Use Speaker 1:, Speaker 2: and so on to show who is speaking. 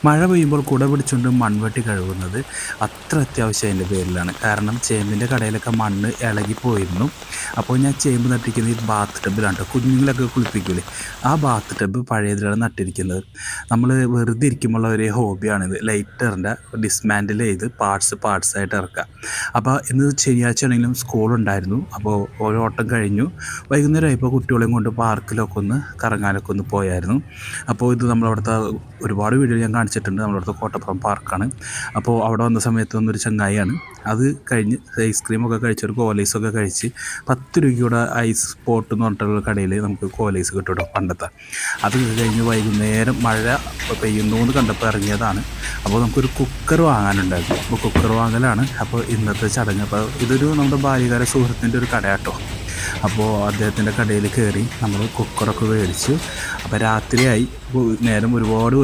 Speaker 1: മഴ പെയ്യുമ്പോൾ കുട പിടിച്ചുകൊണ്ട് മൺവെട്ടി കഴുകുന്നത് അത്ര അത്യാവശ്യം അതിൻ്റെ പേരിലാണ്. കാരണം ചേമ്പിൻ്റെ കടയിലൊക്കെ മണ്ണ് ഇളകിപ്പോയിരുന്നു. അപ്പോൾ ഞാൻ ചേമ്പ് നട്ടിരിക്കുന്നത് ഈ ബാത്ത് ടബിലാണ് കേട്ടോ. കുഞ്ഞുങ്ങളൊക്കെ കുളിപ്പിക്കൂലേ, ആ ബാത്ത് ടബ് പഴയതിലാണ് നട്ടിരിക്കുന്നത്. നമ്മൾ വെറുതെ ഇരിക്കുമ്പോഴുള്ള ഒരു ഹോബിയാണിത്. ലൈറ്ററിൻ്റെ ഡിസ്മാൻഡിൽ ചെയ്ത് പാർട്സായിട്ട് ഇറക്കുക. അപ്പോൾ ഇന്ന് ശനിയാഴ്ച ആണെങ്കിലും സ്കൂളുണ്ടായിരുന്നു. അപ്പോൾ ഓരോ ഓട്ടം കഴിഞ്ഞു, വൈകുന്നേരമായപ്പോൾ കുട്ടികളെയും കൊണ്ട് പാർക്കിലൊക്കെ ഒന്ന് കറങ്ങാനൊക്കെ ഒന്ന് പോയായിരുന്നു. അപ്പോൾ ഇത് നമ്മളവിടുത്തെ ഒരുപാട് വീഡിയോ ഞാൻ കാണിച്ചിട്ടുണ്ട്. നമ്മളവിടുത്തെ കോട്ടപ്പുറം പാർക്കാണ്. അപ്പോൾ അവിടെ വന്ന സമയത്ത് വന്നൊരു ചങ്ങായിയാണ്. അത് കഴിഞ്ഞ് ഐസ്ക്രീമൊക്കെ കഴിച്ച് ഒരു കോലൈസൊക്കെ കഴിച്ച് 10 രൂപയ്ക്കൂടെ ഐസ് സ്പോട്ട് എന്ന് പറഞ്ഞിട്ടുള്ള കടയിൽ നമുക്ക് കോലൈസ് കിട്ടും കേട്ടോ, പണ്ടത്തെ. അത് കഴിഞ്ഞ് വൈകുന്നേരം മഴ പെയ്യുന്നു എന്ന് കണ്ടപ്പോൾ ഇറങ്ങിയതാണ്. അപ്പോൾ നമുക്കൊരു കുക്കർ വാങ്ങാനുണ്ടായിരുന്നു. അപ്പോൾ കുക്കർ വാങ്ങലാണ് അപ്പോൾ ഇന്നത്തെ ചടങ്ങ്. അപ്പോൾ ഇതൊരു നമ്മുടെ ബാല്യകാല സുഹൃത്തിൻ്റെ ഒരു കടയാട്ടോ. അപ്പോൾ അദ്ദേഹത്തിൻ്റെ കടയിൽ കയറി നമ്മൾ കുക്കറൊക്കെ മേടിച്ചു. അപ്പോൾ രാത്രിയായി, നേരം ഒരുപാട്